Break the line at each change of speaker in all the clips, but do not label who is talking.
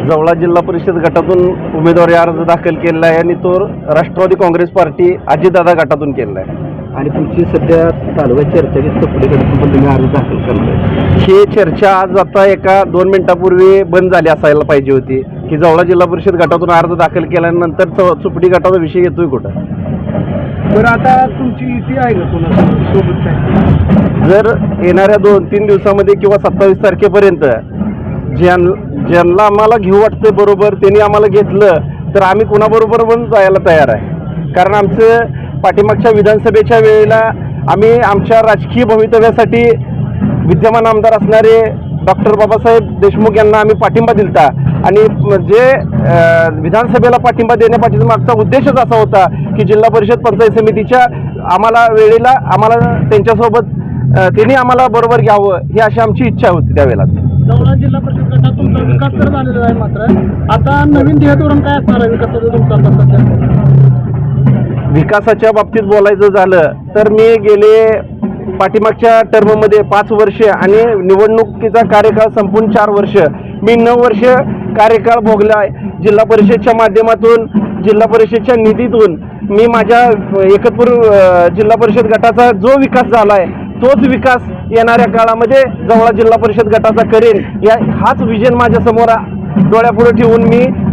जवळा जिल्हा परिषद गटातून उमेदवारी अर्ज दाखल केलेला आहे आणि तो राष्ट्रवादी काँग्रेस पार्टी अजितदादा गटातून केलेला आहे.
आणि तुमची सध्या तालुक्यात चर्चा की चपडी गटातून पण तुम्ही अर्ज दाखल करणार आहे.
ही चर्चा आज आता एका 2 मिनिटापूर्वी बंद झाली असायला पाहिजे होती की जवळा जिल्हा परिषद गटातून अर्ज दाखल केल्यानंतर चुपडी गटाचा विषय येतोय कुठं.
बरं, आता तुमची युती आहे का कोणासोबत काय?
जर येणाऱ्या 2-3 दिवसामध्ये किंवा 27 तारखेपर्यंत ज्यांना आम्हाला घेऊ वाटतं बरोबर त्यांनी आम्हाला घेतलं तर आम्ही कुणाबरोबर पण जायला तयार आहे. कारण आमचं पाठीमागच्या विधानसभेच्या वेळेला आम्ही आमच्या राजकीय भवितव्यासाठी विद्यमान आमदार असणारे डॉक्टर बाबासाहेब देशमुख यांना आम्ही पाठिंबा दिलता आणि जे विधानसभेला पाठिंबा देण्यापाठीचा मागचा उद्देशच असा होता की जिल्हा परिषद पंचायत समितीच्या वेळेला आम्हाला त्यांच्यासोबत त्यांनी आम्हाला बरोबर घ्यावं ही अशी आमची इच्छा होती त्यावेळेला.
जवळा जिल्हा परिषद गटात तुमचा विकास तर झालेला आहे, मात्र आता नवीन ध्येय धोरण काय असणार आहे विकासाचं तुमचा सध्या?
विकासाच्या बाबतीत बोलायचं झालं तर मी गेले पाठीमागच्या टर्ममध्ये 5 वर्ष आणि निवडणुकीचा कार्यकाळ संपून 4 वर्ष मी 9 वर्ष कार्यकाळ भोगला आहे. जिल्हा परिषदच्या माध्यमातून जिल्हा परिषदच्या निधीतून मी माझ्या एकतपूर जिल्हा परिषद गटाचा जो विकास झाला आहे तोच विकास येणाऱ्या काळामध्ये जवळा जिल्हा परिषद गटाचा करेन हाच विजन माझ्या समोर डोळ्यापुढे ठेवून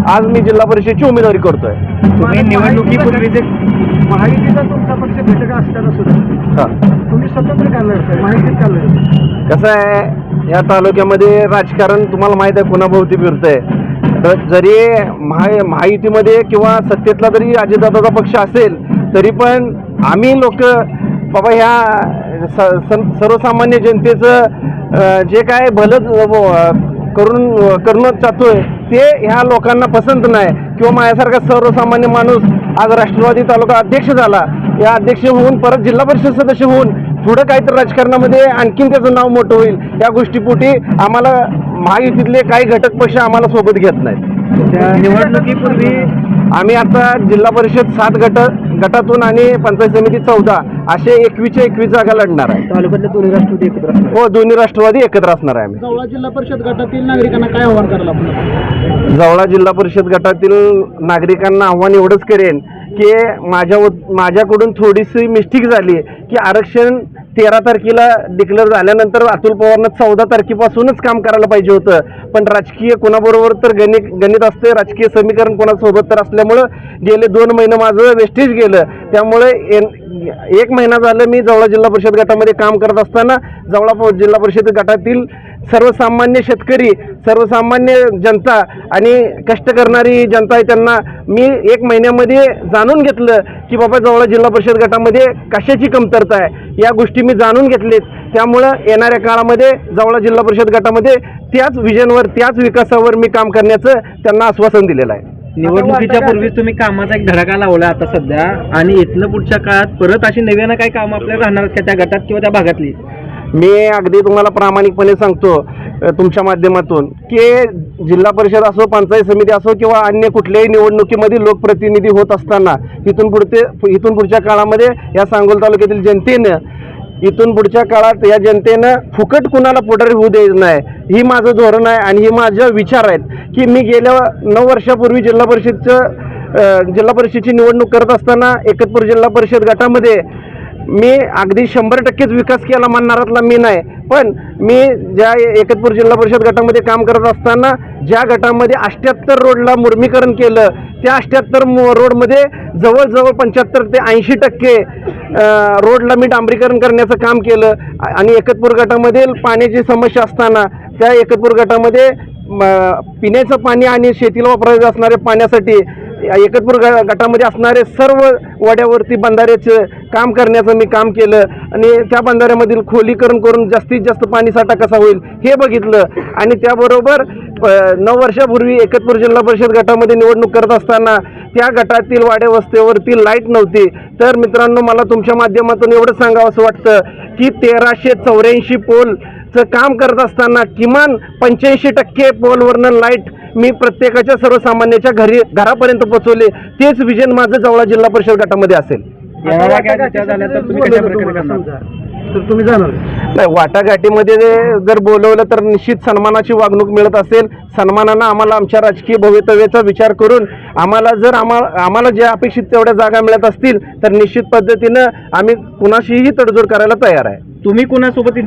आज जिल्हा परिषदची उमेदवारी करतोय.
तुम्ही निवडणुकीपूर्वी महायुतीचा तुमचा पक्ष घटक असताना सुद्धा तुम्ही स्वतंत्र काढणार माहितीत काढणार.
कसं आहे या तालुक्यामध्ये राजकारण तुम्हाला माहीत आहे कोणाभोवती फिरतंय. जरी महायुतीमध्ये किंवा सत्तेतला जरी अजितदादाचा पक्ष असेल तरी पण आम्ही लोक बाबा ह्या सर्वसामान्य जनतेचं जे काय भलं करणं चाहतोय ते ह्या लोकांना पसंत नाही किंवा माझ्यासारखा सर्वसामान्य माणूस आज राष्ट्रवादी तालुका अध्यक्ष झाला, या अध्यक्ष होऊन परत जिल्हा परिषद सदस्य होऊन पुढं काहीतरी राजकारणामध्ये आणखीन त्याचं नाव मोठं होईल या गोष्टीपोटी आम्हाला महायुतीतले काही घटक पक्ष आम्हाला सोबत घेत नाहीत.
त्या निवडणुकीपूर्वी
आम्ही आता जिल्हा परिषद 7 गटातून आणि पंचायत समिती 14 असे 21 जागा लढणार आहे.
तालुक्यातल्या दोन्ही राष्ट्रवादी एकत्र असणार.
हो, दोन्ही राष्ट्रवादी एकत्र असणार आहे. आम्ही
जवळा जिल्हा परिषद गटातील नागरिकांना काय आव्हान करायला आपण?
जवळा जिल्हा परिषद गटातील नागरिकांना आव्हान एवढंच करेन की माझ्याकडून थोडीशी मिस्टेक झाली की आरक्षण 13 तारखेला डिक्लेअर झाल्यानंतर अतुल पवारनं 14 तारखेपासूनच काम करायला पाहिजे होतं. पण राजकीय कोणाबरोबर तर गणित असते, राजकीय समीकरण कोणासोबत तर असल्यामुळं गेले 2 महिने माझं वेस्टेज गेलं. त्यामुळे 1 महिना झालं मी जवळा जिल्हा परिषद गटामध्ये काम करत असताना जवळा जिल्हा परिषद गटातील सर्वसामान्य शेतकरी, सर्वसामान्य जनता आणि कष्ट करणारी जनता आहे त्यांना मी 1 महिन्यामध्ये जाणून घेतलं की बाबा जवळा जिल्हा परिषद गटामध्ये कशाची कमतरता आहे या गोष्टी मी जाणून घेतलेत. त्यामुळं येणाऱ्या काळामध्ये जवळा जिल्हा परिषद गटामध्ये त्याच विजनवर त्याच विकासावर मी काम करण्याचं त्यांना आश्वासन दिलेलं आहे.
निवडणुकीच्या पूर्वीच तुम्ही कामाचा एक धडाका लावला आता सध्या, आणि इथनं पुढच्या काळात परत अशी नव्यानं काही कामं आपल्याला राहणार का त्या गटात किंवा त्या भागातली?
मी अगदी तुम्हाला प्रामाणिकपणे सांगतो तुमच्या माध्यमातून की जिल्हा परिषद असो, पंचायत समिती असो किंवा अन्य कुठल्याही निवडणुकीमध्ये लोकप्रतिनिधी होत असताना इथून पुढच्या काळामध्ये या सांगोल तालुक्यातील जनतेनं इथून पुढच्या काळात या जनतेनं फुकट कुणाला पुढारी होऊ द्यायचं नाही ही माझं धोरण आहे आणि ही माझे विचार आहेत की मी गेल्या 9 वर्षापूर्वी जिल्हा परिषदची निवडणूक करत असताना एकतपूर जिल्हा परिषद गटामध्ये मी अगदी 100%च विकास केला म्हणणारातला मी नाही. पण मी ज्या एकतपूर जिल्हा परिषद गटामध्ये काम करत असताना ज्या गटामध्ये 78 रोडला मुर्मीकरण केलं त्या 78 रोडमध्ये जवळजवळ 75 ते 80% रोडला मी डांबरीकरण करण्याचं काम केलं. आणि एकतपूर गटामध्ये पाण्याची समस्या असताना त्या एकतपूर गटामध्ये पिण्याचं पाणी आणि शेतीला वापरायचं असणाऱ्या पाण्यासाठी एकतपूर गटामध्ये असणारे सर्व वाड्यावरती बंधाऱ्याचं काम करण्याचं मी काम केलं आणि त्या बंधाऱ्यामधील खोलीकरण करून जास्तीत जास्त पाणीसाठा कसा होईल हे बघितलं. आणि त्याबरोबर 9 वर्षापूर्वी एकतपूर जिल्हा परिषद गटामध्ये निवडणूक करत असताना त्या गटातील वाड्या वस्त्यावरती लाईट नव्हती. तर मित्रांनो, मला तुमच्या माध्यमातून एवढं सांगावं असं वाटतं की 1384 पोलचं काम करत असताना किमान 85% पोलवरनं लाईट मी प्रत्येकाच्या सर्वसामान्याच्या घरापर्यंत पोहोचवले. तेच विजन माझं जवळा जिल्हा परिषद गटामध्ये असेल.
तर तुम्ही जाणार.
नाही, वाटाघाटीमध्ये जर बोलवलं तर निश्चित सन्मानाची वागणूक मिळत असेल. सन्मानानं आम्हाला आमच्या राजकीय भवितव्याचा विचार करून आम्हाला ज्या अपेक्षित तेवढ्या जागा मिळत असतील तर निश्चित पद्धतीनं आम्ही कुणाशीही तडजोड करायला तयार आहे.
तुम्ही कुणासोबत